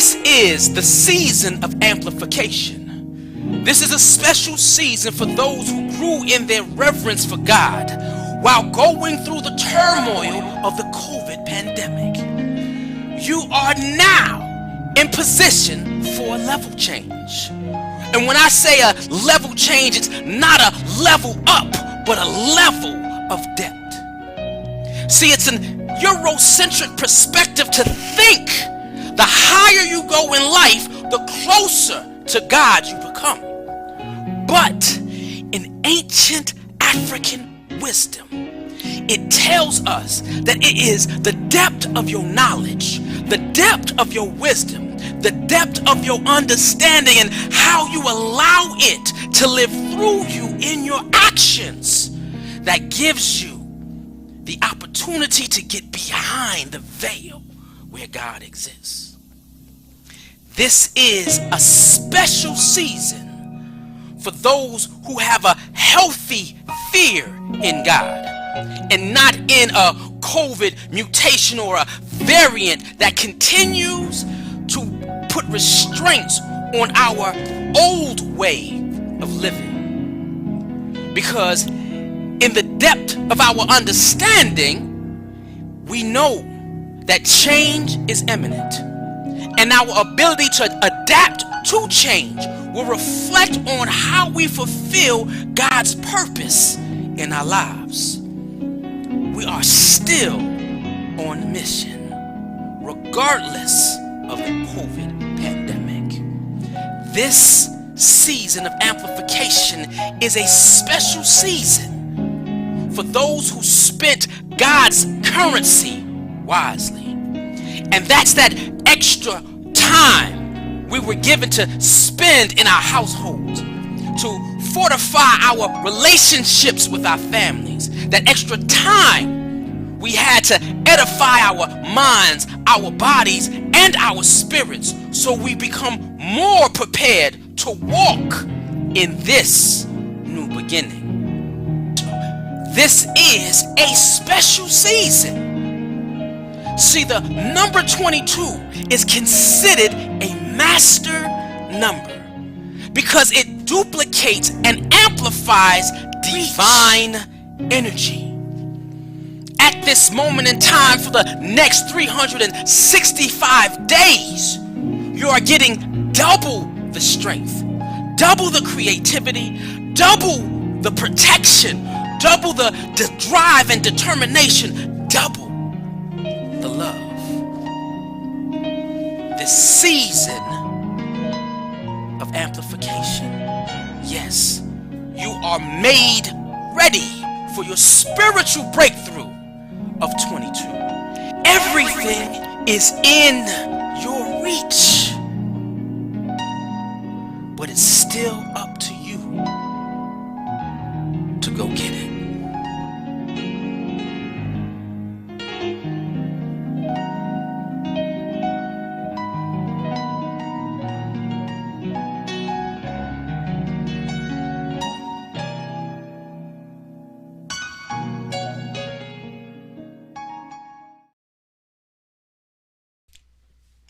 This is the season of amplification. This is a special season for those who grew in their reverence for God while going through the turmoil of the COVID pandemic. You are now in position for a level change. And when I say a level change, it's not a level up, but a level of depth. See, it's an Eurocentric perspective to think the higher you go in life, the closer to God you become. But in ancient African wisdom, it tells us that it is the depth of your knowledge, the depth of your wisdom, the depth of your understanding, and how you allow it to live through you in your actions that gives you the opportunity to get behind the veil where God exists. This is a special season for those who have a healthy fear in God and not in a COVID mutation or a variant that continues to put restraints on our old way of living. Because in the depth of our understanding, we know that change is imminent, and our ability to adapt to change will reflect on how we fulfill God's purpose in our lives. We are still on mission, regardless of the COVID pandemic. This season of amplification is a special season for those who spent God's currency wisely. And that's that extra time we were given to spend in our households, to fortify our relationships with our families, that extra time we had to edify our minds, our bodies, and our spirits so we become more prepared to walk in this new beginning. This is a special season. See, the number 22 is considered a master number because it duplicates and amplifies divine energy. At this moment in time, for the next 365 days, you are getting double the strength, double the creativity, double the protection, double the drive and determination, double the love. This season of amplification, yes, you are made ready for your spiritual breakthrough of 22. Everything is in your reach, but it's still up to you to go get it.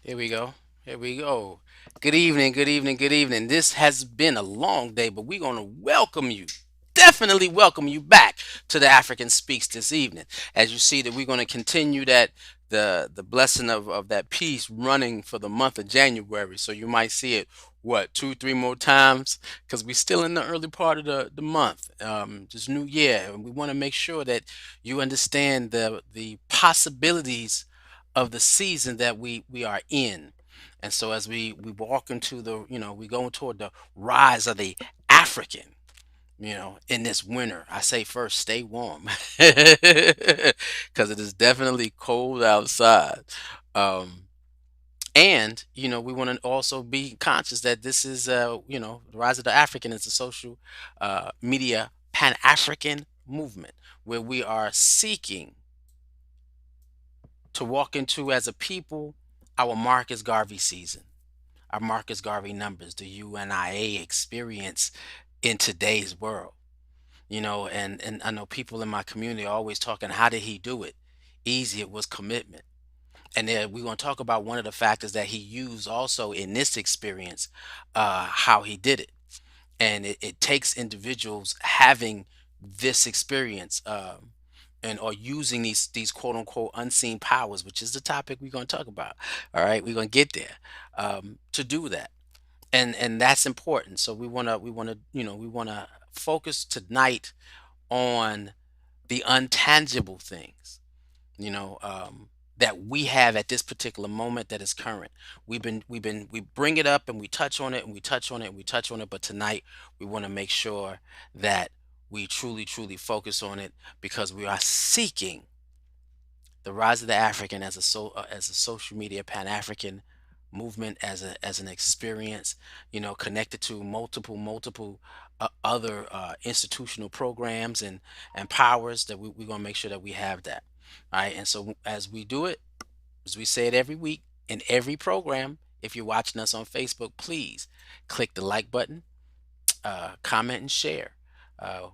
Here we go. Here we go. Good evening, good evening, good evening. This has been a long day, but we're going to welcome you. Definitely welcome you back to the African Speaks this evening. As you see that we're going to continue that the blessing of that piece running for the month of January. So you might see it, what, 2, 3 more times, because we're still in the early part of the month, just New Year, and we want to make sure that you understand the possibilities of the season that we are in. And so as we walk into the, we go toward the rise of the African, in this winter, I say first, stay warm because it is definitely cold outside. Um, and, we want to also be conscious that this is, the rise of the African is a social media Pan-African movement where we are seeking to walk into as a people our Marcus Garvey season, our Marcus Garvey numbers, the UNIA experience in today's world. And I know people in my community are always talking, how did he do it? Easy, it was commitment. And then we're going to talk about one of the factors that he used also in this experience, how he did it. And it takes individuals having this experience, and or using these quote unquote unseen powers, which is the topic we're going to talk about. All right, we're going to get there, to do that, and that's important. So we want to focus tonight on the untangible things, you know, that we have at this particular moment that is current. We bring it up and we touch on it and we touch on it and we touch on it, but tonight we want to make sure that we truly focus on it, because we are seeking the rise of the African as as a social media Pan African movement, as an experience, connected to multiple other institutional programs and powers, that we're gonna make sure that we have that. All right, and so as we do it, as we say it every week in every program, if you're watching us on Facebook, please click the like button, comment and share. Uh,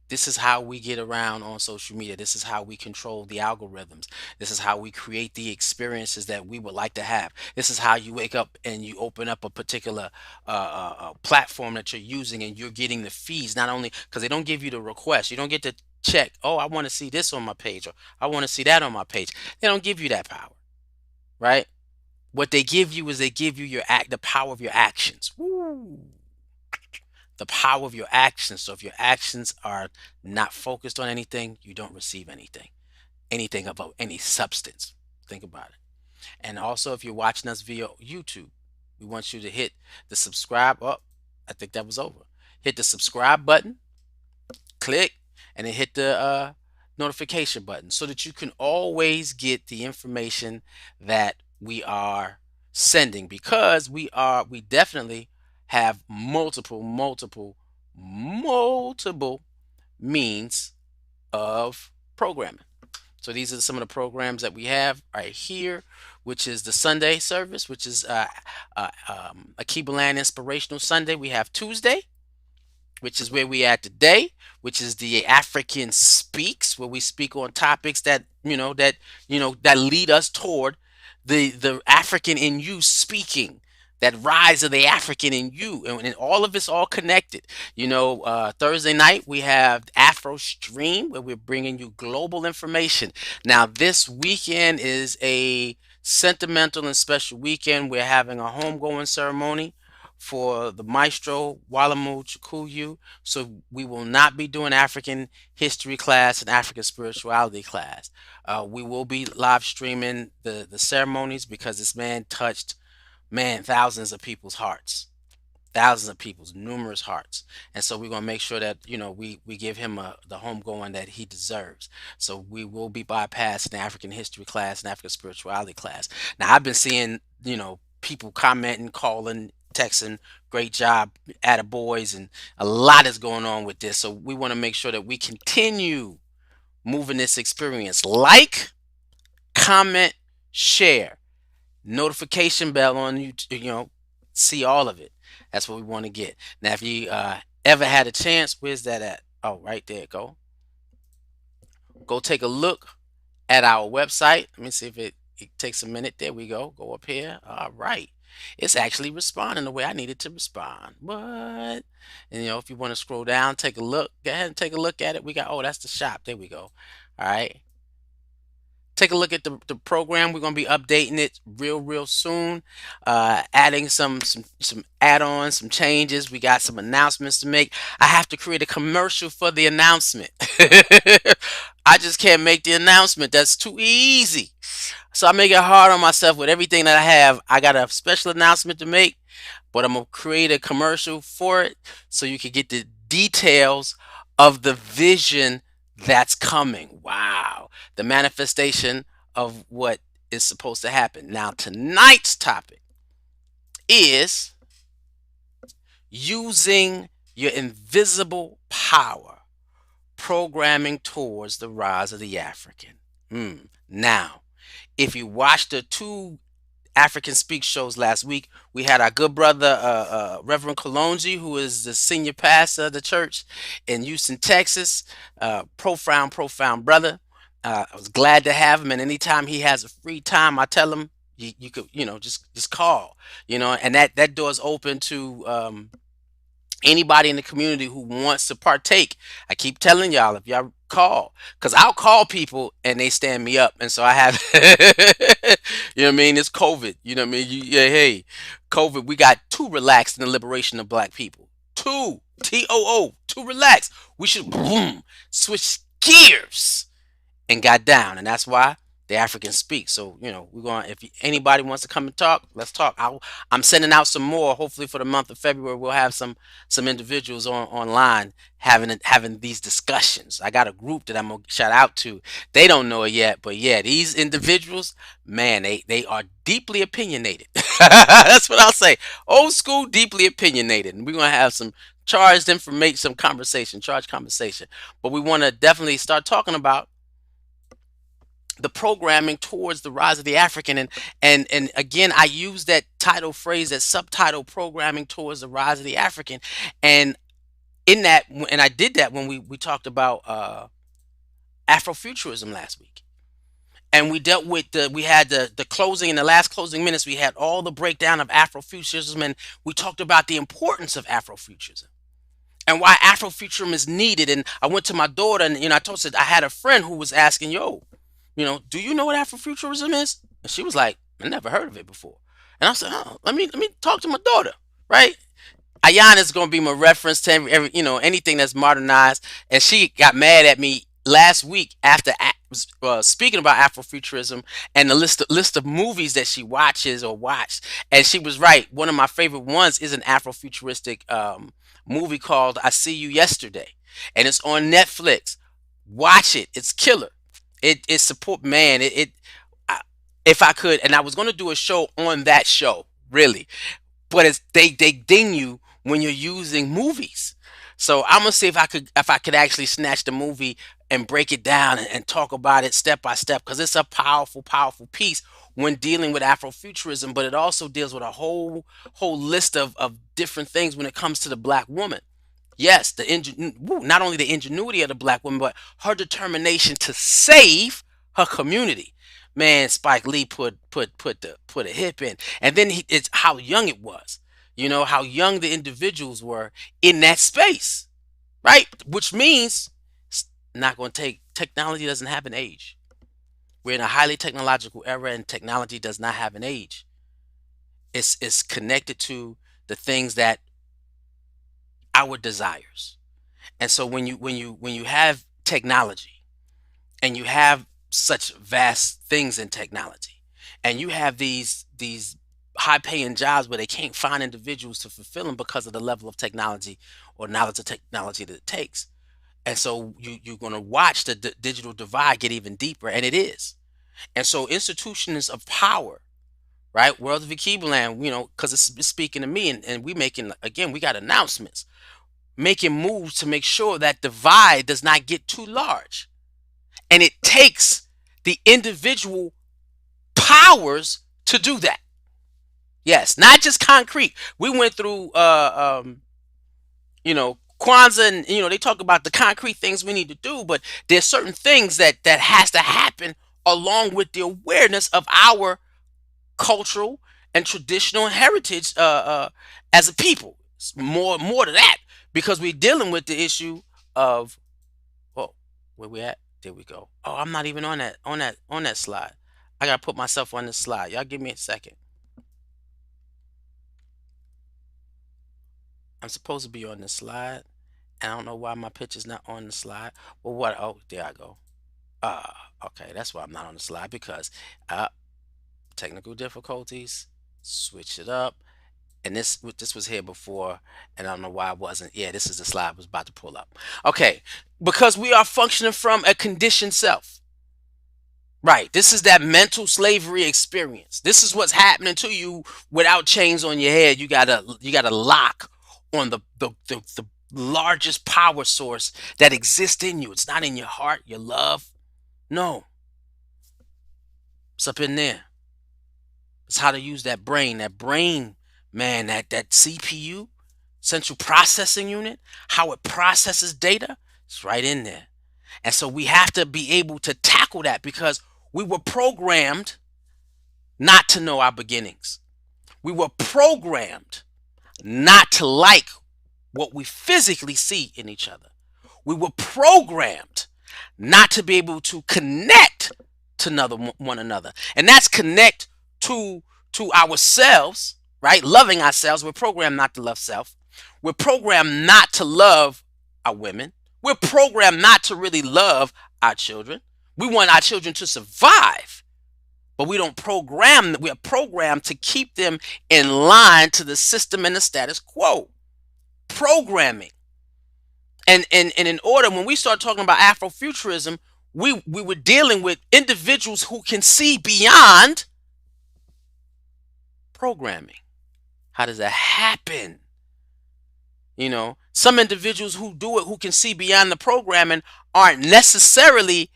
this is how we get around on social media. This is how we control the algorithms. This is how we create the experiences that we would like to have. This is how you wake up and you open up a particular platform that you're using, and you're getting the feeds, not only because they don't give you the request. You don't get to check, oh, I want to see this on my page, or I want to see that on my page. They don't give you that power, right? What they give you is they give you the power of your actions. Woo! The power of your actions. So if your actions are not focused on anything, you don't receive anything about any substance. Think about it. And also, if you're watching us via YouTube, we want you to hit the subscribe. Oh, I think that was over. Hit the subscribe button, click, and then hit the notification button, so that you can always get the information that we are sending, because we definitely have multiple means of programming. So these are some of the programs that we have right here, which is the Sunday service, which is a Keebaland Inspirational Sunday. We have Tuesday, which is where we at today, which is the African Speaks, where we speak on topics that lead us toward the African in you speaking, that rise of the African in you, and all of it's all connected. Thursday night we have Afro Stream, where we're bringing you global information. Now this weekend is a sentimental and special weekend. We're having a homegoing ceremony for the maestro Walamu Chukuyu. So we will not be doing African history class and African spirituality class. We will be live streaming the ceremonies, because this man touched, man, thousands of people's hearts, thousands of people's numerous hearts. And so we're going to make sure that we give him the homegoing that he deserves. So we will be bypassing the African history class and African spirituality class. Now I've been seeing people commenting, calling, texting, great job, attaboys, and a lot is going on with this. So we want to make sure that we continue moving this experience. Like, comment, share, notification bell on you, see all of it. That's what we want to get. Now, if you ever had a chance, where's that at? Oh, right there. Go take a look at our website. Let me see if it takes a minute. There we go. Go up here. All right. It's actually responding the way I need it to respond. What? And if you want to scroll down, take a look. Go ahead and take a look at it. We got, oh, that's the shop. There we go. All right. Take a look at the program. We're gonna be updating it real soon, adding some add-ons, some changes. We got some announcements to make. I have to create a commercial for the announcement. I just can't make the announcement. That's too easy. So I make it hard on myself with everything that I have. I got a special announcement to make, but I'm gonna create a commercial for it, so you can get the details of the vision that's coming. Wow. The manifestation of what is supposed to happen. Now, tonight's topic is using your invisible power, programming towards the rise of the African. Now, if you watched the two African Speak shows last week, we had our good brother, Reverend Kalonji, who is the senior pastor of the church in Houston, Texas. Profound brother. I was glad to have him, and anytime he has a free time, I tell him you could, just call, and that door's open to anybody in the community who wants to partake. I keep telling y'all, if y'all call, because I'll call people and they stand me up, and so I have, you know what I mean? It's COVID, you know what I mean? Yeah, hey, COVID, we got too relaxed in the liberation of black people. Too, too relaxed. We should boom switch gears and got down, and that's why the Africans speak. So we're going. If anybody wants to come and talk, let's talk. I'm sending out some more. Hopefully, for the month of February, we'll have some individuals online having these discussions. I got a group that I'm gonna shout out to. They don't know it yet, but yeah, these individuals, man, they are deeply opinionated. That's what I'll say. Old school, deeply opinionated, and we're gonna have some charged information, some conversation, charged conversation. But we want to definitely start talking about the programming towards the rise of the African, and again, I use that title phrase, that subtitle, programming towards the rise of the African. And in that, and I did that when we talked about Afrofuturism last week, and we dealt with we had the closing, in the last closing minutes we had all the breakdown of Afrofuturism, and we talked about the importance of Afrofuturism and why Afrofuturism is needed. And I went to my daughter, and I told her, I had a friend who was asking, yo, do you know what Afrofuturism is? And she was like, I never heard of it before. And I said, oh, let me talk to my daughter, right? Ayan is going to be my reference to anything that's modernized. And she got mad at me last week after speaking about Afrofuturism and the list of movies that she watches or watched. And she was right. One of my favorite ones is an Afrofuturistic movie called I See You Yesterday, and it's on Netflix. Watch it. It's killer. It support, man. If I could, and I was going to do a show on that show, really, but they ding you when you're using movies. So I'm gonna see if I could actually snatch the movie and break it down and talk about it step by step, because it's a powerful piece when dealing with Afrofuturism, but it also deals with a whole list of different things when it comes to the black woman. Yes, not only the ingenuity of the black woman, but her determination to save her community. Man, Spike Lee put a hip in, and then it's how young it was. How young the individuals were in that space, right? Which means it's not going to take. Technology doesn't have an age. We're in a highly technological era, and technology does not have an age. It's connected to the things that our desires. And so when you have technology, and you have such vast things in technology, and you have these high paying jobs where they can't find individuals to fulfill them because of the level of technology or knowledge of technology that it takes. And so you're going to watch the digital divide get even deeper, and it is. And so institutions of power, right? World of Equivalent, because it's speaking to me, and we making, again, we got announcements, making moves to make sure that divide does not get too large. And it takes the individual powers to do that. Yes, not just concrete. We went through Kwanzaa, and they talk about the concrete things we need to do, but there's certain things that has to happen along with the awareness of our cultural and traditional heritage as a people. It's more to that, because we're dealing with the issue of, oh, where we at? There we go. Oh, I'm not even on that slide. I gotta put myself on this slide. Y'all give me a second. I'm supposed to be on this slide, and I don't know why my picture's not on the slide. Well, what? Oh, there I go. Okay, that's why I'm not on the slide, because uh, technical difficulties. Switch it up. And this was here before, and I don't know why I wasn't. Yeah, this is the slide I was about to pull up. Okay, because we are functioning from a conditioned self. Right. This is that mental slavery experience. This is what's happening to you without chains on your head. You gotta lock on the largest power source that exists in you. It's not in your heart, your love. No, it's up in there. It's how to use that brain. That brain, man, that CPU, central processing unit, how it processes data, it's right in there. And so we have to be able to tackle that because we were programmed not to know our beginnings. We were programmed not to like what we physically see in each other. We were programmed not to be able to connect to one another. And that's connect to ourselves, right? Loving ourselves. We're programmed not to love self. We're programmed not to love our women. We're programmed not to really love our children. We want our children to survive, but we don't program them. We are programmed to keep them in line to the system and the status quo. Programming. And in order, when we start talking about Afrofuturism, we were dealing with individuals who can see beyond programming. How does that happen? You know, some individuals who do it, who can see beyond the programming, aren't necessarily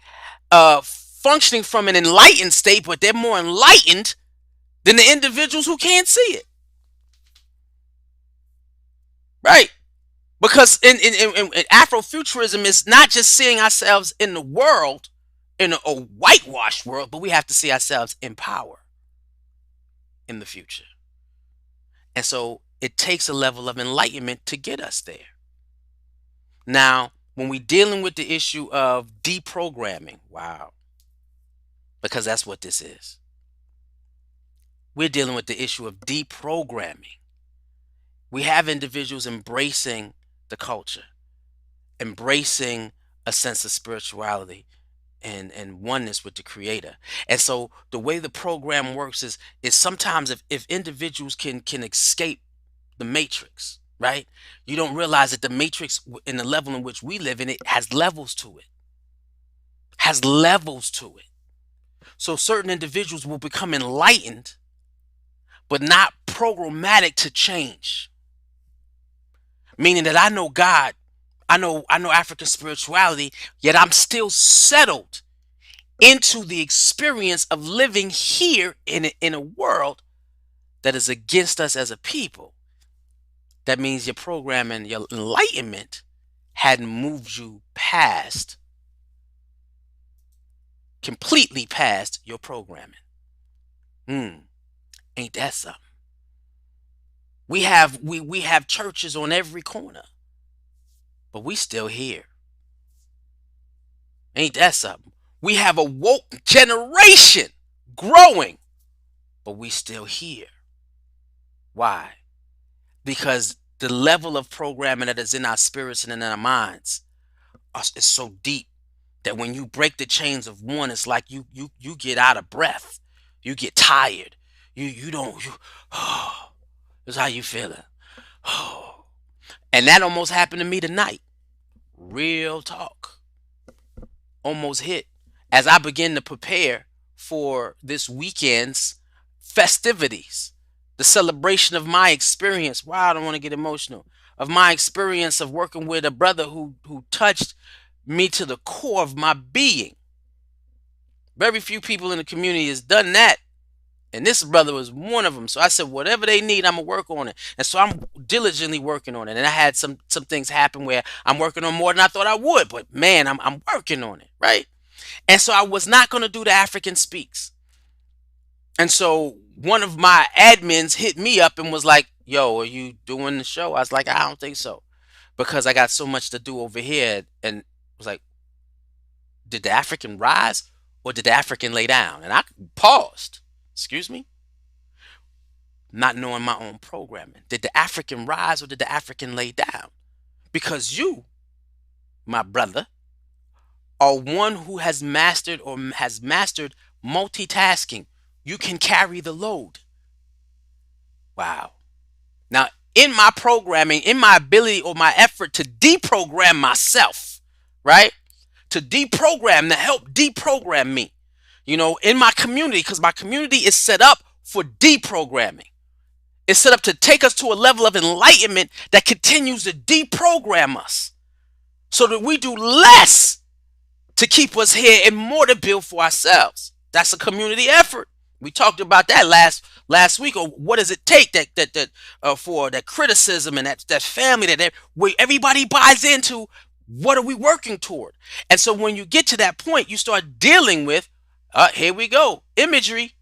functioning from an enlightened state, but they're more enlightened than the individuals who can't see it. Right? Because in Afrofuturism, it's not just seeing ourselves in the world, in a whitewashed world, but we have to see ourselves in power in the future. And so it takes a level of enlightenment to get us there. Now, when we're dealing with the issue of deprogramming, wow, because that's what this is. We're dealing with the issue of deprogramming. We have individuals embracing the culture, embracing a sense of spirituality and oneness with the creator. And so the way the program works is sometimes if individuals can escape the matrix, right? You don't realize that the matrix, in the level in which we live in, it has levels to it. Has levels to it. So certain individuals will become enlightened, but not programmatic to change. Meaning that I know God, I know African spirituality, yet I'm still settled into the experience of living here in a world that is against us as a people. That means your programming, your enlightenment hadn't moved you completely past your programming. Ain't that something? We have churches on every corner, but we still here. Ain't that something? We have a woke generation growing, but we still here. Why? Because the level of programming that is in our spirits and in our minds is so deep that when you break the chains of one, it's like you get out of breath. You get tired. You don't. That's how you feeling. And that almost happened to me tonight. Real talk. Almost hit as I begin to prepare for this weekend's festivities, the celebration of my experience. Wow, I don't want to get emotional. Of my experience of working with a brother who touched me to the core of my being. Very few people in the community has done that. And this brother was one of them. So I said, whatever they need, I'm going to work on it. And so I'm diligently working on it. And I had some things happen where I'm working on more than I thought I would. But man, I'm working on it, right? And so I was not going to do the African Speaks. And so one of my admins hit me up and was like, yo, are you doing the show? I was like, I don't think so. Because I got so much to do over here. And was like, did the African rise or did the African lay down? And I paused. Excuse me? Not knowing my own programming. Did the African rise or did the African lay down? Because you, my brother, are one who has mastered multitasking. You can carry the load. Wow. Now, in my programming, in my ability or my effort to deprogram myself, right? To help deprogram me. You know, in my community, because my community is set up for deprogramming. It's set up to take us to a level of enlightenment that continues to deprogram us so that we do less to keep us here and more to build for ourselves. That's a community effort. We talked about that last week. Or what does it take for that criticism and that family that where everybody buys into? What are we working toward? And so when you get to that point, you start dealing with, here we go, imagery,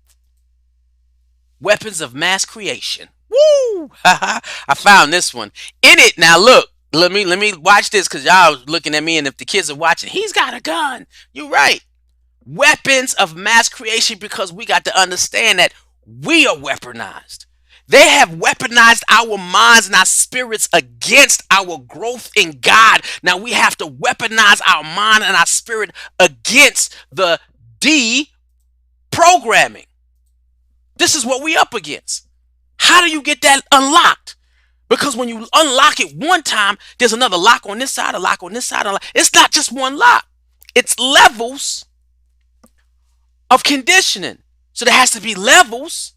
weapons of mass creation. Woo! I found this one. In it, now look, let me watch this because y'all looking at me, and if the kids are watching, he's got a gun. You're right. Weapons of mass creation, because we got to understand that we are weaponized. They have weaponized our minds and our spirits against our growth in God. Now we have to weaponize our mind and our spirit against the deprogramming. This is what we up against. How do you get that unlocked? Because when you unlock it one time, there's another lock on this side, a lock on this side. It's not just one lock. It's levels of conditioning. So there has to be levels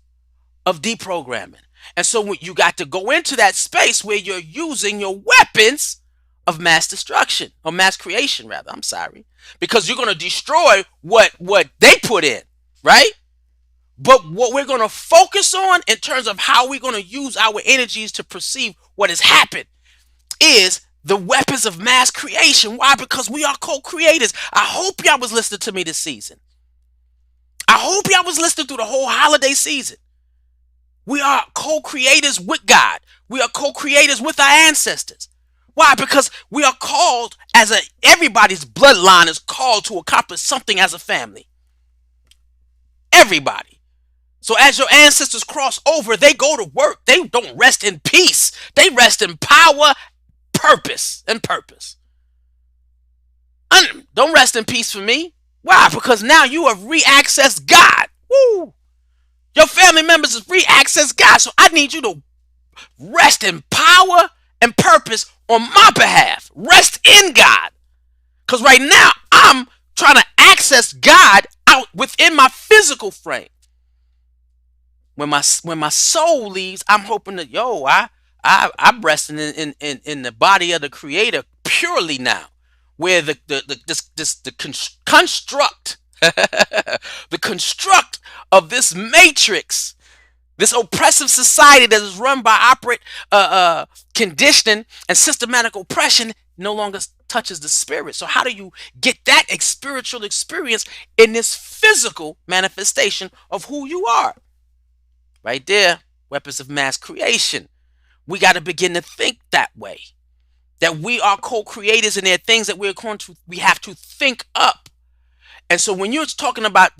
of deprogramming. And so you got to go into that space where you're using your weapons of mass destruction, or mass creation rather, I'm sorry, because you're going to destroy what they put in, right? But what we're going to focus on in terms of how we're going to use our energies to perceive what has happened is the weapons of mass creation. Why? Because we are co-creators. I hope y'all was listening to me this season. I hope y'all was listening through the whole holiday season. We are co-creators with God. We are co-creators with our ancestors. Why? Because we are called everybody's bloodline is called to accomplish something as a family. Everybody. So as your ancestors cross over, they go to work. They don't rest in peace. They rest in power, purpose, and purpose. Don't rest in peace for me. Why? Because now you have re-accessed God. Woo! Your family members have re-accessed God. So I need you to rest in power and purpose on my behalf. Rest in God. Because right now I'm trying to access God out within my physical frame. When my soul leaves, I'm hoping that I'm resting in the body of the Creator purely now, where the construct the construct of this matrix, this oppressive society that is run by operate conditioning and systematic oppression, no longer touches the spirit. So how do you get that spiritual experience in this physical manifestation of who you are? Right there, weapons of mass creation. We got to begin to think that way. That we are co-creators, and there are things that we have to think up. And so when you're talking about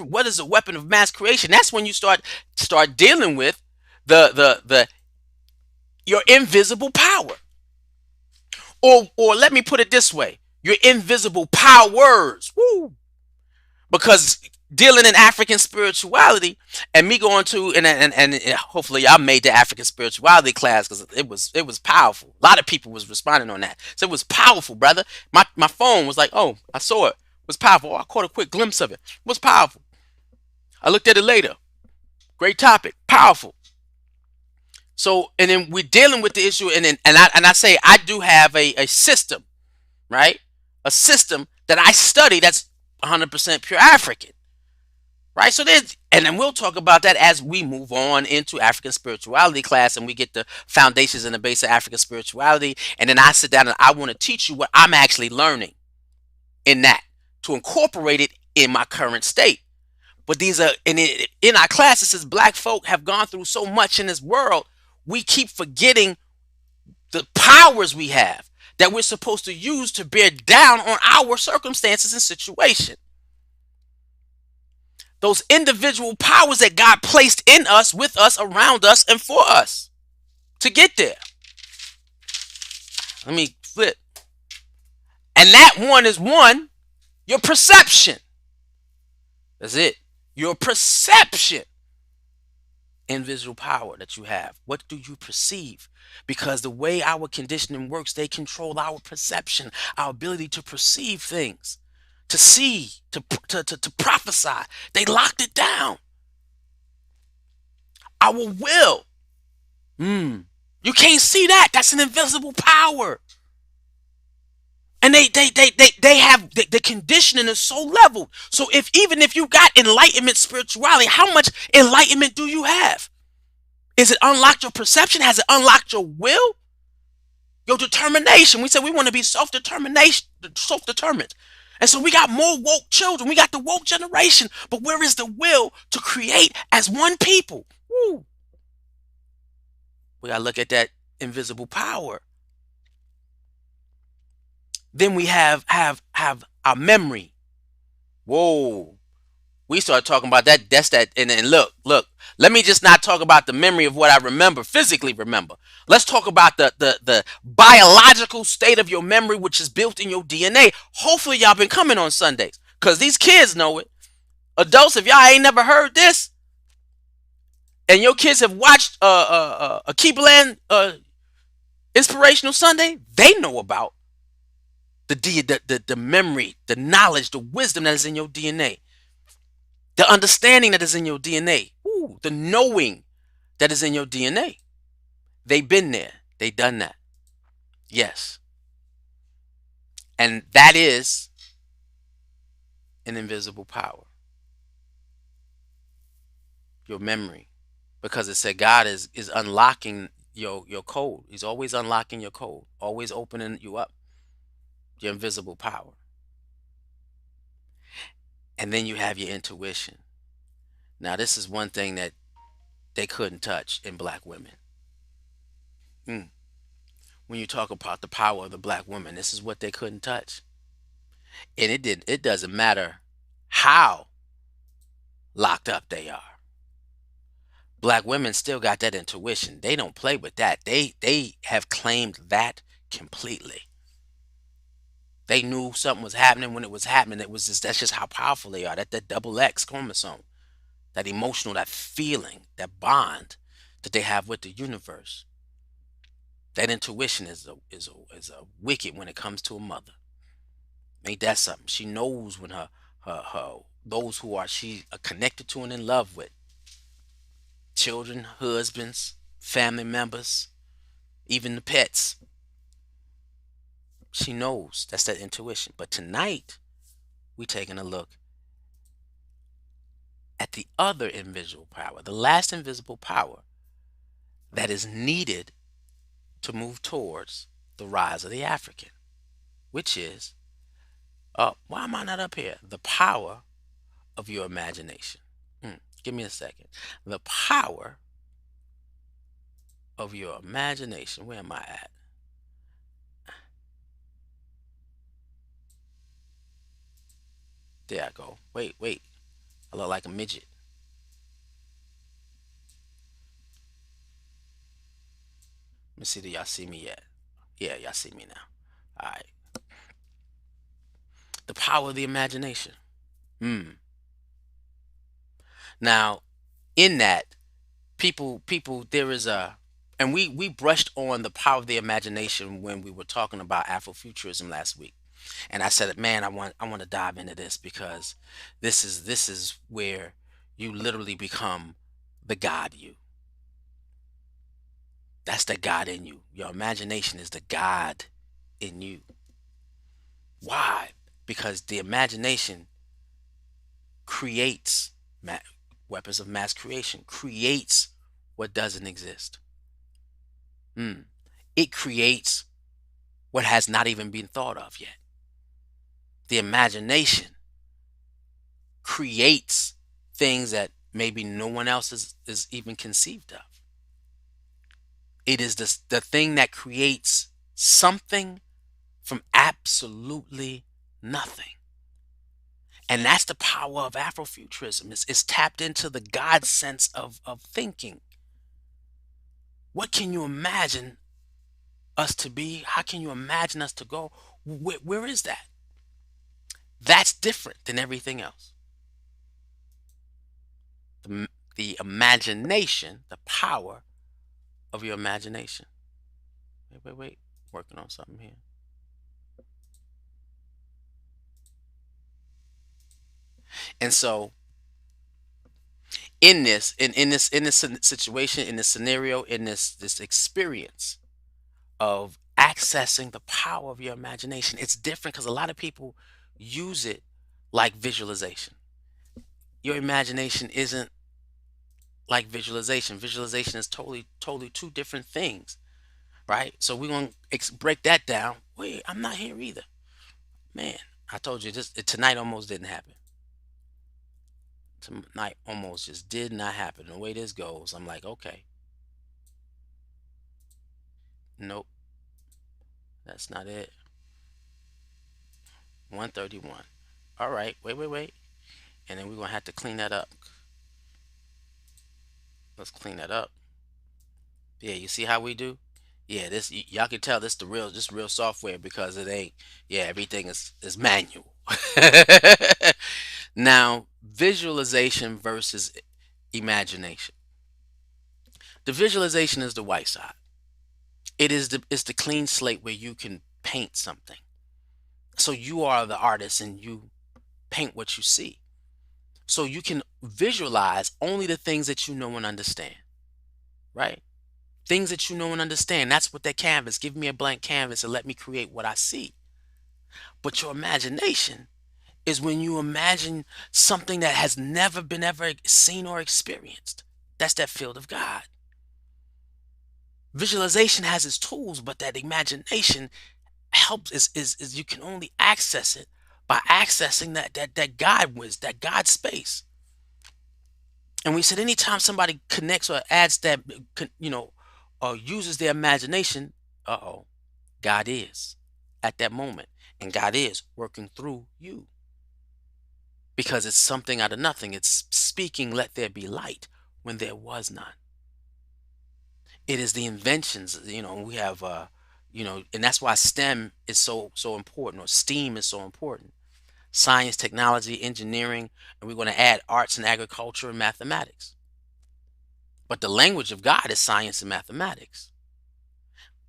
what is a weapon of mass creation, that's when you start dealing with your invisible power. Or let me put it this way, your invisible powers. Woo! Because dealing in African spirituality, and me going to and hopefully y'all made the African spirituality class, because it was powerful. A lot of people was responding on that, so it was powerful, brother. My phone was like, oh, I saw it. It was powerful. Oh, I caught a quick glimpse of it. It was powerful. I looked at it later. Great topic, powerful. So, and then we're dealing with the issue, and I say I do have a system, right? A system that I study that's 100% pure African. Right, so and then we'll talk about that as we move on into African spirituality class, and we get the foundations and the base of African spirituality, and then I sit down and I want to teach you what I'm actually learning in that, to incorporate it in my current state. But these are in our classes, as Black folk have gone through so much in this world, we keep forgetting the powers we have that we're supposed to use to bear down on our circumstances and situation. Those individual powers that God placed in us, with us, around us, and for us to get there. Let me flip. And that one is your perception. That's it. Your perception. Invisible power that you have. What do you perceive? Because the way our conditioning works, they control our perception, our ability to perceive things. To see, to prophesy. They locked it down. Our will. You can't see that. That's an invisible power. And they have the conditioning is so leveled. So even if you got enlightenment spirituality, how much enlightenment do you have? Is it unlocked your perception? Has it unlocked your will? Your determination. We said we want to be self-determined. And so we got more woke children. We got the woke generation. But where is the will to create as one people? Woo. We got to look at that invisible power. Then we have our memory. Whoa. We start talking about that. That's that. And look. Let me just not talk about the memory of what I remember, physically remember. Let's talk about the biological state of your memory, which is built in your DNA. Hopefully, y'all been coming on Sundays, cause these kids know it. Adults, if y'all ain't never heard this, and your kids have watched a Keeperland inspirational Sunday, they know about the memory, the knowledge, the wisdom that is in your DNA, the understanding that is in your DNA, ooh, the knowing that is in your DNA. They've been there. They done that. Yes. And that is an invisible power. Your memory. Because it said God is unlocking your code. He's always unlocking your code. Always opening you up. Your invisible power. And then you have your intuition. Now this is one thing that they couldn't touch in black women. Mm. When you talk about the power of the black woman, this is what they couldn't touch. And it doesn't matter how locked up they are. Black women still got that intuition. They don't play with that. They have claimed that completely. They knew something was happening when it was happening. It was just that's just how powerful they are. That double X chromosome, that emotional, that feeling, that bond that they have with the universe. That intuition is a wicked when it comes to a mother. Ain't that something? She knows when her those who are she are connected to and in love with, children, husbands, family members, even the pets. She knows. That's that intuition. But tonight, we taking a look at the other invisible power, the last invisible power that is needed to move towards the rise of the African, which is, why am I not up here? The power of your imagination. Give me a second. The power of your imagination. Where am I at? There I go. Wait. I look like a midget. Let me see, do y'all see me yet? Yeah, y'all see me now. All right. The power of the imagination. Now, in that, people, there is a, and we brushed on the power of the imagination when we were talking about Afrofuturism last week. And I said, man, I want to dive into this because this is where you literally become the God you. That's the God in you. Your imagination is the God in you. Why? Because the imagination creates weapons of mass creation, creates what doesn't exist. It creates what has not even been thought of yet. The imagination creates things that maybe no one else is even conceived of. It is the thing that creates something from absolutely nothing. And that's the power of Afrofuturism. It's tapped into the God sense of thinking. What can you imagine us to be? How can you imagine us to go? Where is that? That's different than everything else. The imagination, the power of your imagination. Wait. Working on something here. And so in this situation, in this scenario, in this experience of accessing the power of your imagination, it's different because a lot of people use it like visualization. Your imagination isn't like visualization. Visualization is totally two different things. right? So we're gonna break that down. Wait, I'm not here either, man. I told you this tonight almost didn't happen. Tonight almost just did not happen. The way this goes, I'm like, okay, nope, that's not it. 131. All right, wait, and then we're gonna have to clean that up. Let's clean that up. Yeah, you see how we do? Yeah, this y'all can tell this real software because it ain't. Yeah, everything is manual. Now, visualization versus imagination. The visualization is the white side. It's the clean slate where you can paint something. So you are the artist and you paint what you see. So you can visualize only the things that you know and understand, right? Things that you know and understand. That's what that canvas. Give me a blank canvas and let me create what I see. But your imagination is when you imagine something that has never been ever seen or experienced. That's that field of God. Visualization has its tools, but that imagination helps is you can only access it by accessing that God that God space. And we said anytime somebody connects or adds that, or uses their imagination, uh-oh, God is at that moment. And God is working through you because it's something out of nothing. It's speaking, let there be light when there was none. It is the inventions, we have, and that's why STEM is so important, or STEAM is so important. Science, technology, engineering, and we're going to add arts and agriculture and mathematics. But the language of God is science and mathematics.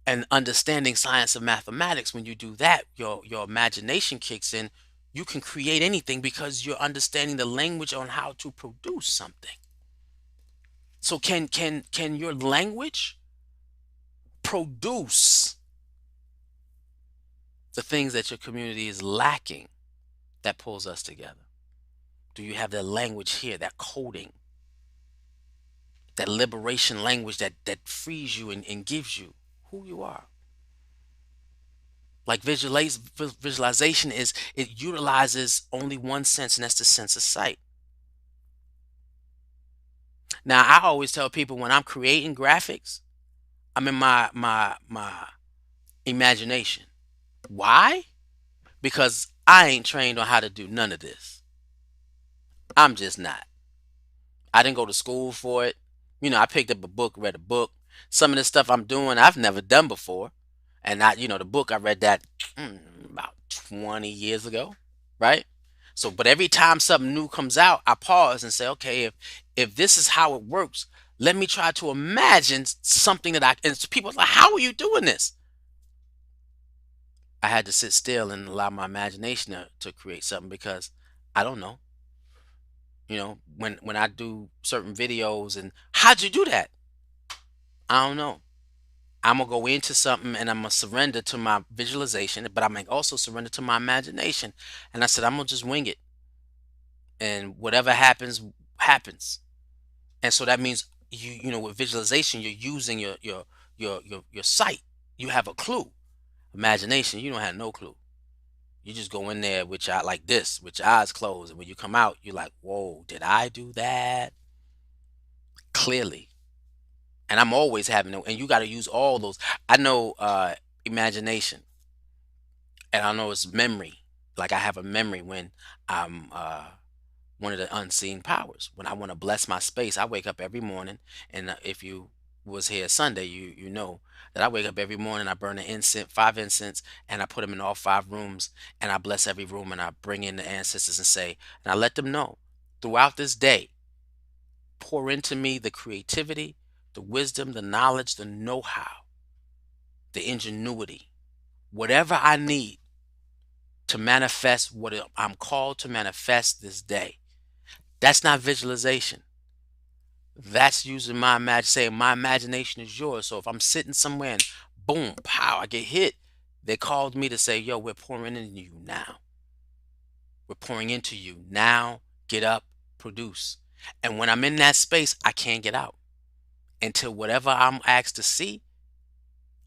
And understanding science and mathematics, when you do that, your imagination kicks in. You can create anything because you're understanding the language on how to produce something. So can your language produce the things that your community is lacking that pulls us together? Do you have that language here, that coding, that liberation language that frees you and gives you who you are? Like visualization is, it utilizes only one sense, and that's the sense of sight. Now, I always tell people when I'm creating graphics, I'm in my imagination. Why? Because I ain't trained on how to do none of this. I'm just not. I didn't go to school for it. I picked up a book, read a book. Some of the stuff I'm doing, I've never done before. And the book I read that about 20 years ago, right? So, but every time something new comes out, I pause and say, okay, if this is how it works, let me try to imagine something that and people are like, how are you doing this? I had to sit still and allow my imagination to create something because I don't know. When I do certain videos and how'd you do that? I don't know. I'm gonna go into something and I'm gonna surrender to my visualization, but I'm gonna also surrender to my imagination. And I said, I'm gonna just wing it. And whatever happens, happens. And so that means with visualization, you're using your sight. You have a clue. Imagination, you don't have no clue. You just go in there with your like this, with your eyes closed, and when you come out, you're like, "Whoa, did I do that?" Clearly, and I'm always having it. And you got to use all those. I know imagination, and I know it's memory. Like I have a memory when I'm one of the unseen powers. When I want to bless my space, I wake up every morning, and if you was here Sunday, you know that I wake up every morning. I burn an incense, 5 incense, and I put them in all 5 rooms, and I bless every room, and I bring in the ancestors and say, and I let them know throughout this day, pour into me the creativity, the wisdom, the knowledge, the know-how, the ingenuity, whatever I need to manifest what I'm called to manifest this day. That's not visualization. That's using my saying my imagination is yours. So if I'm sitting somewhere and boom, pow, I get hit, they called me to say, yo, we're pouring into you now. We're pouring into you now. Get up, produce. And when I'm in that space, I can't get out until whatever I'm asked to see,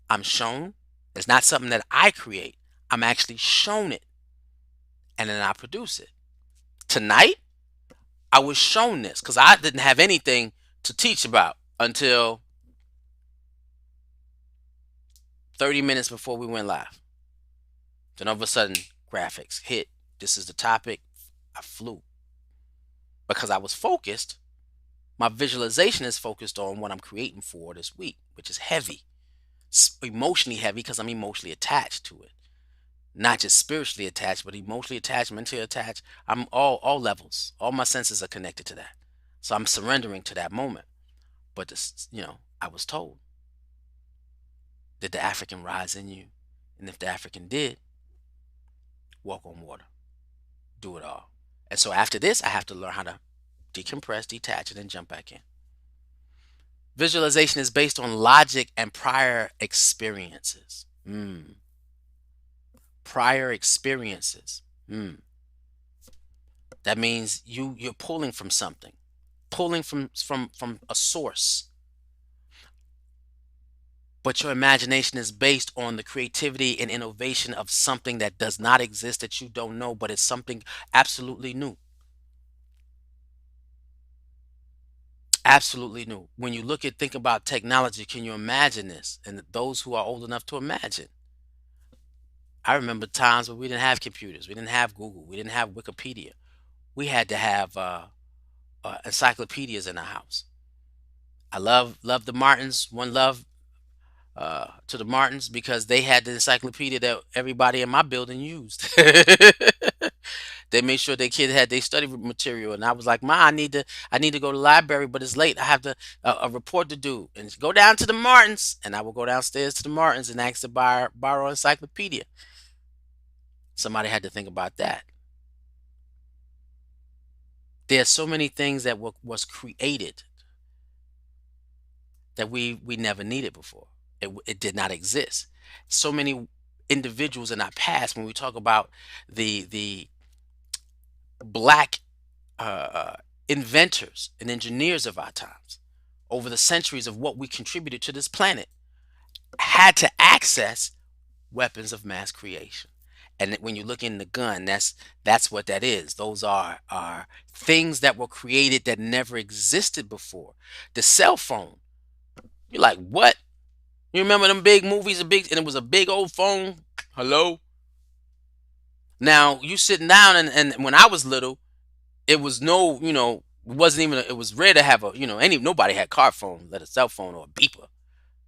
I'm shown. It's not something that I create. I'm actually shown it, and then I produce it. Tonight, I was shown this because I didn't have anything to teach about until 30 minutes before we went live. Then all of a sudden, graphics hit. This is the topic. I flew because I was focused. My visualization is focused on what I'm creating for this week, which is heavy, emotionally heavy because I'm emotionally attached to it. Not just spiritually attached, but emotionally attached, mentally attached. I'm all levels. All my senses are connected to that. So I'm surrendering to that moment. But this, I was told, did the African rise in you? And if the African did, walk on water. Do it all. And so after this, I have to learn how to decompress, detach, and then jump back in. Visualization is based on logic and prior experiences. Prior experiences. That means you're pulling from something, pulling from a source. But your imagination is based on the creativity and innovation of something that does not exist, that you don't know, but it's something absolutely new. Absolutely new. When you think about technology, can you imagine this? And those who are old enough to imagine. I remember times when we didn't have computers, we didn't have Google, we didn't have Wikipedia. We had to have encyclopedias in our house. I love the Martins. One love to the Martins because they had the encyclopedia that everybody in my building used. They made sure their kids had their study material, and I was like, "Ma, I need to go to the library, but it's late. I have a report to do, and go down to the Martins." And I will go downstairs to the Martins and ask to borrow encyclopedia. Somebody had to think about that. There's so many things that was created that we never needed before. It did not exist. So many individuals in our past, when we talk about the black uh, inventors and engineers of our times, over the centuries of what we contributed to this planet, had to access weapons of mass creation. And when you look in the gun, that's what that is. Those are things that were created that never existed before. The cell phone. You're like, what? You remember them big movies, and it was a big old phone. Hello. Now you sitting down, and when I was little, it was no, it wasn't even. It was rare to have nobody had car phone, let a cell phone or a beeper.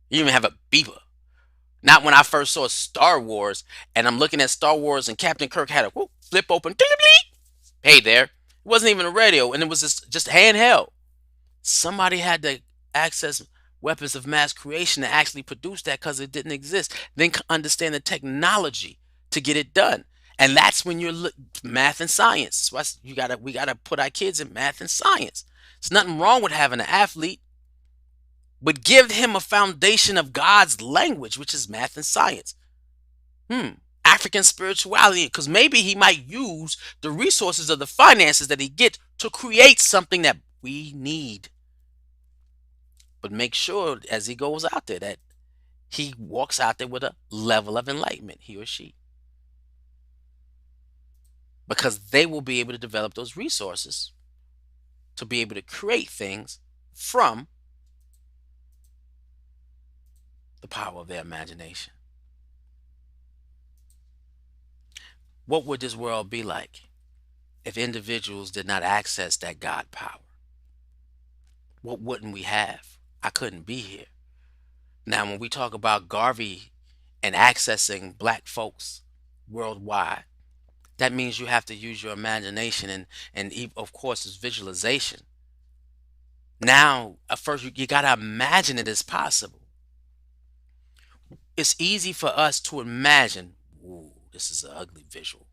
You didn't even have a beeper. Not when I first saw Star Wars, and I'm looking at Star Wars, and Captain Kirk had a flip open. Hey there. It wasn't even a radio, and it was just handheld. Somebody had to access weapons of mass creation to actually produce that because it didn't exist. Then understand the technology to get it done. And that's when you're math and science. So we gotta put our kids in math and science. There's nothing wrong with having an athlete, but give him a foundation of God's language, which is math and science. African spirituality, because maybe he might use the resources of the finances that he gets to create something that we need. But make sure as he goes out there that he walks out there with a level of enlightenment, he or she, because they will be able to develop those resources to be able to create things from the power of their imagination. What would this world be like if individuals did not access that God power? What wouldn't we have? I couldn't be here. Now, when we talk about Garvey and accessing black folks worldwide, that means you have to use your imagination and of course, it's visualization. Now, at first, you got to imagine it as possible. It's easy for us to imagine, ooh, this is an ugly visual.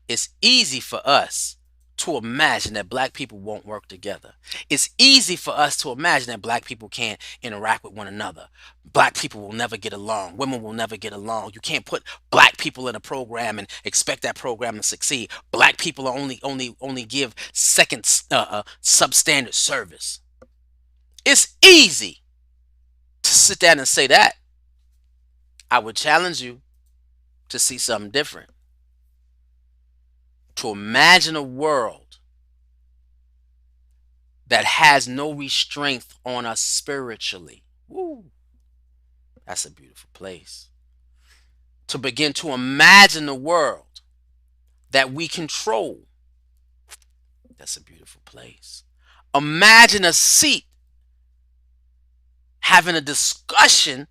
It's easy for us to imagine that black people won't work together. It's easy for us to imagine that black people can't interact with one another. Black people will never get along. Women will never get along. You can't put black people in a program and expect that program to succeed. Black people are only give second substandard service. It's easy to sit down and say that. I would challenge you to see something different, to imagine a world that has no restraint on us spiritually. Woo, that's a beautiful place. To begin to imagine a world that we control. That's a beautiful place. Imagine a seat having a discussion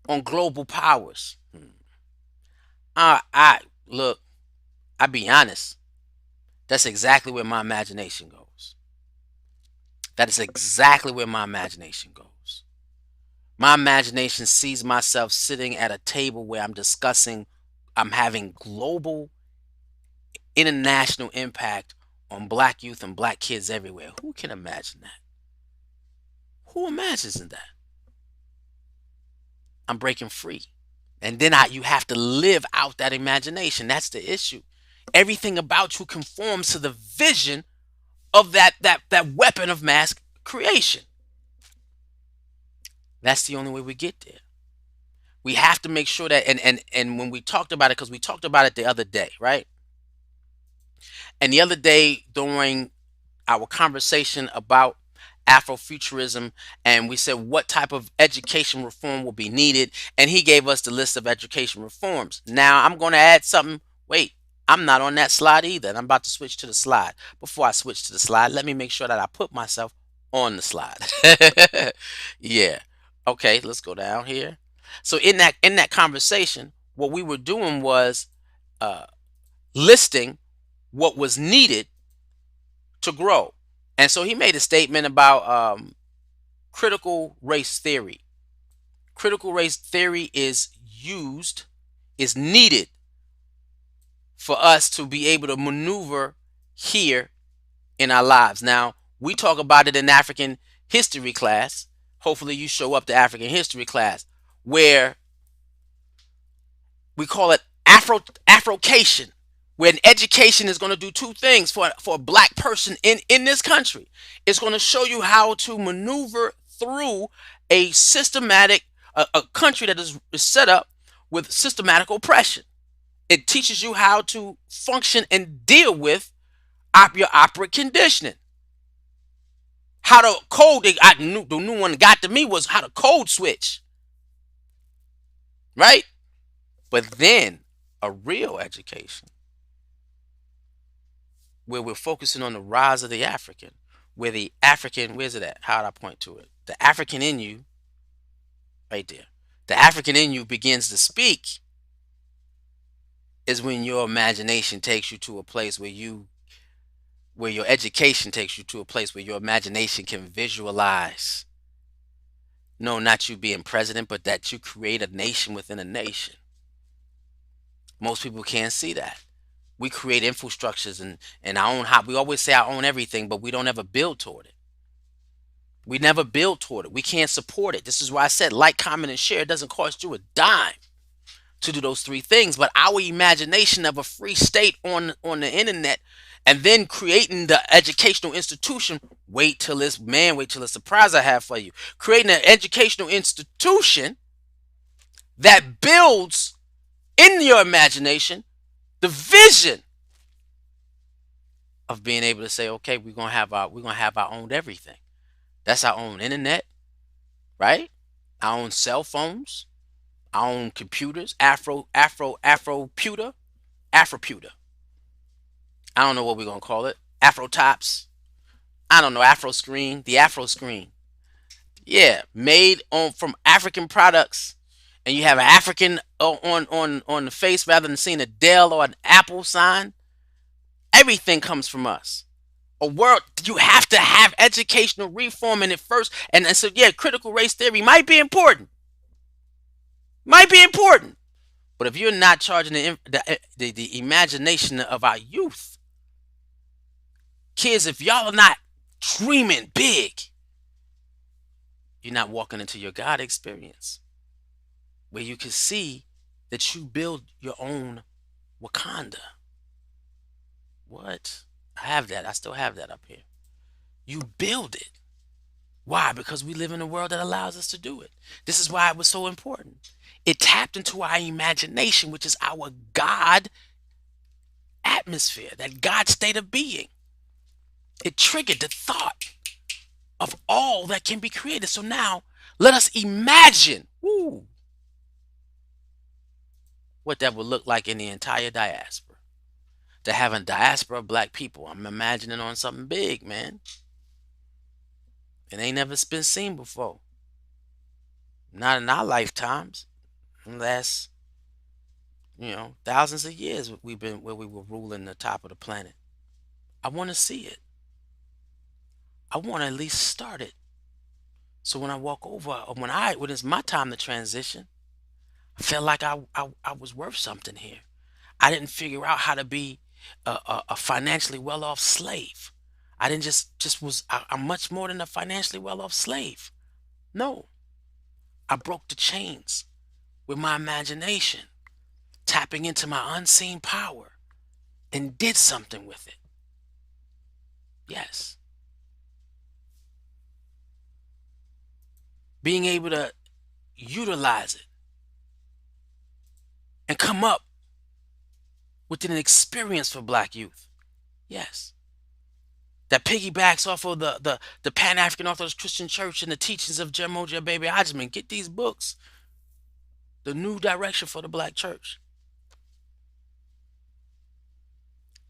on global powers. I look, I be honest. That's exactly where my imagination goes. That is exactly where my imagination goes. My imagination sees myself sitting at a table where I'm having global, international impact on black youth and black kids everywhere. Who can imagine that? Who imagines that? I'm breaking free. And then you have to live out that imagination. That's the issue. Everything about you conforms to the vision of that weapon of mass creation. That's the only way we get there. We have to make sure that and when we talked about it, because we talked about it the other day, right? And the other day during our conversation about Afrofuturism, and we said what type of education reform will be needed, and he gave us the list of education reforms. Now I'm going to add something. Wait, I'm not on that slide either, and I'm about to switch to the slide. Before I switch to the slide, let me make sure that I put myself on the slide. Yeah. Okay, let's go down here. So in that conversation, what we were doing was uh, listing what was needed to grow. And so he made a statement about critical race theory. Critical race theory is needed for us to be able to maneuver here in our lives. Now, we talk about it in African history class. Hopefully you show up to African history class, where we call it Afrocation, when education is going to do two things for a black person in this country. It's going to show you how to maneuver through a systematic a country that is set up with systematic oppression. It teaches you how to function and deal with your operant conditioning. How to code. The new one that got to me was how to code switch, right? But then a real education where we're focusing on the rise of the African, where the African, where's it at? How would I point to it? The African in you, right there. The African in you begins to speak is when your imagination takes you to a place where your education takes you to a place where your imagination can visualize. No, not you being president, but that you create a nation within a nation. Most people can't see that. We create infrastructures and our own. We always say I own everything, but we don't ever build toward it. We never build toward it. We can't support it. This is why I said like, comment, and share. It doesn't cost you a dime to do those three things. But our imagination of a free state on the internet, and then creating the educational institution. Wait till it's a surprise I have for you. Creating an educational institution that builds in your imagination the vision of being able to say, okay, we're gonna have our own everything. That's our own internet, right? Our own cell phones, our own computers, Afroputer. I don't know what we're gonna call it. Afro tops. I don't know. Afro screen. The Afro screen. Yeah, made on from African products, and you have an African on the face rather than seeing a Dell or an Apple sign. Everything comes from us. A world, you have to have educational reform in it first, and so yeah, critical race theory might be important. Might be important. But if you're not charging the imagination of our youth, kids, if y'all are not dreaming big, you're not walking into your God experience where you can see that you build your own Wakanda. What? I have that. I still have that up here. You build it. Why? Because we live in a world that allows us to do it. This is why it was so important. It tapped into our imagination, which is our God atmosphere, that God state of being. It triggered the thought of all that can be created. So now let us imagine what that would look like in the entire diaspora. To have a diaspora of black people. I'm imagining on something big, man. It ain't never been seen before. Not in our lifetimes. Unless, thousands of years we've been where we were ruling the top of the planet. I want to see it. I want to at least start it. So when I walk over, or when it's my time to transition, I feel like I was worth something here. I didn't figure out how to be a financially well-off slave. I didn't just was I'm much more than a financially well-off slave. No, I broke the chains with my imagination, tapping into my unseen power, and did something with it. Yes, being able to utilize it and come up with an experience for black youth. Yes. That piggybacks off of the Pan-African Orthodox Christian Church and the teachings of Jermoja Baby Hodgman. Get these books. The New Direction for the Black Church.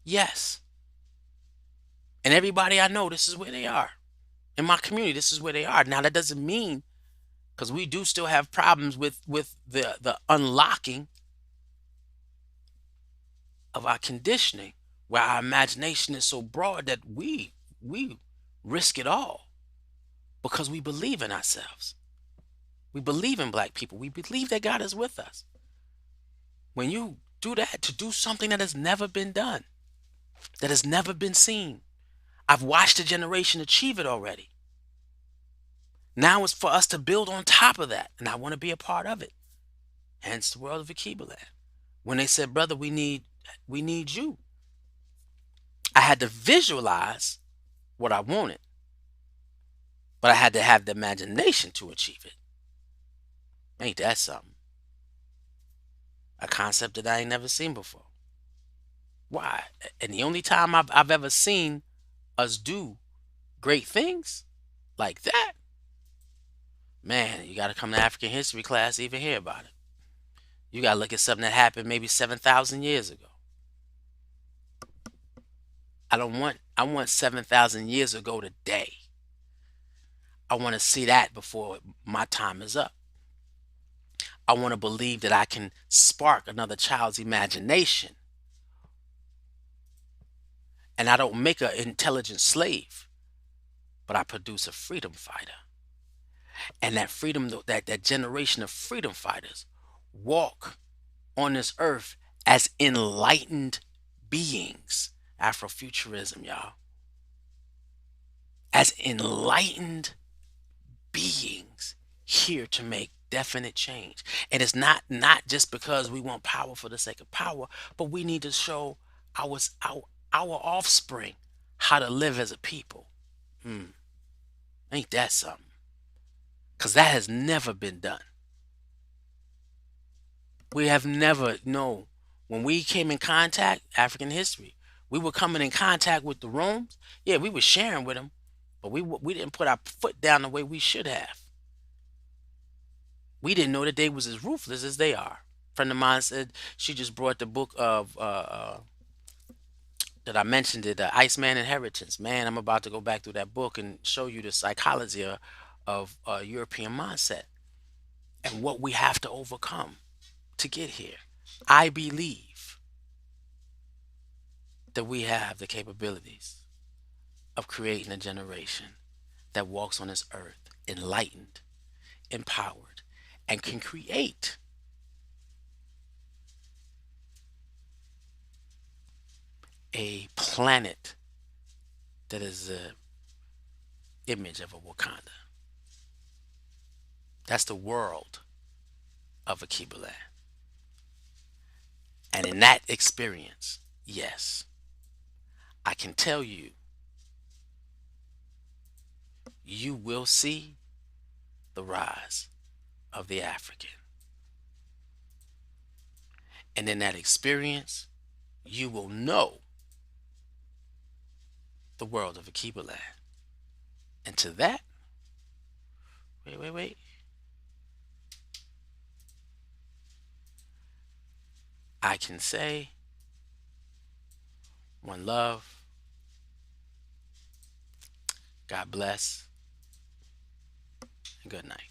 Yes. And everybody I know, this is where they are. In my community, this is where they are. Now that doesn't mean, because we do still have problems with the unlocking of our conditioning, where our imagination is so broad that we risk it all because we believe in ourselves. We believe in black people. We believe that God is with us. When you do that, to do something that has never been done, that has never been seen, I've watched a generation achieve it already. Now it's for us to build on top of that, and I want to be a part of it. Hence the world of Akibaland. When they said, brother, we need you, I had to visualize what I wanted, but I had to have the imagination to achieve it. Ain't that something? A concept that I ain't never seen before. Why? And the only time I've ever seen us do great things like that, man, you got to come to African history class to even hear about it. You got to look at something that happened maybe 7,000 years ago. I want 7,000 years ago today. I want to see that before my time is up. I want to believe that I can spark another child's imagination. And I don't make an intelligent slave, but I produce a freedom fighter. And that freedom, that generation of freedom fighters walk on this earth as enlightened beings. Afrofuturism, y'all. As enlightened beings here to make definite change. And it's not just because we want power for the sake of power, but we need to show our offspring how to live as a people. Ain't that something? Because that has never been done. We have never, no. When we came in contact, African history, we were coming in contact with the Rome's. Yeah, we were sharing with them, but we didn't put our foot down the way we should have. We didn't know that they was as ruthless as they are. A friend of mine said she just brought the book of that I mentioned it, Iceman Inheritance. Man, I'm about to go back through that book and show you the psychology of European mindset and what we have to overcome to get here. I believe that we have the capabilities of creating a generation that walks on this earth enlightened, empowered, and can create a planet that is the image of a Wakanda. That's the world of Akibaland. And in that experience, yes, I can tell you, you will see the rise of the African. And in that experience, you will know the world of Akiba land. And to that, wait. I can say one love, God bless, and good night.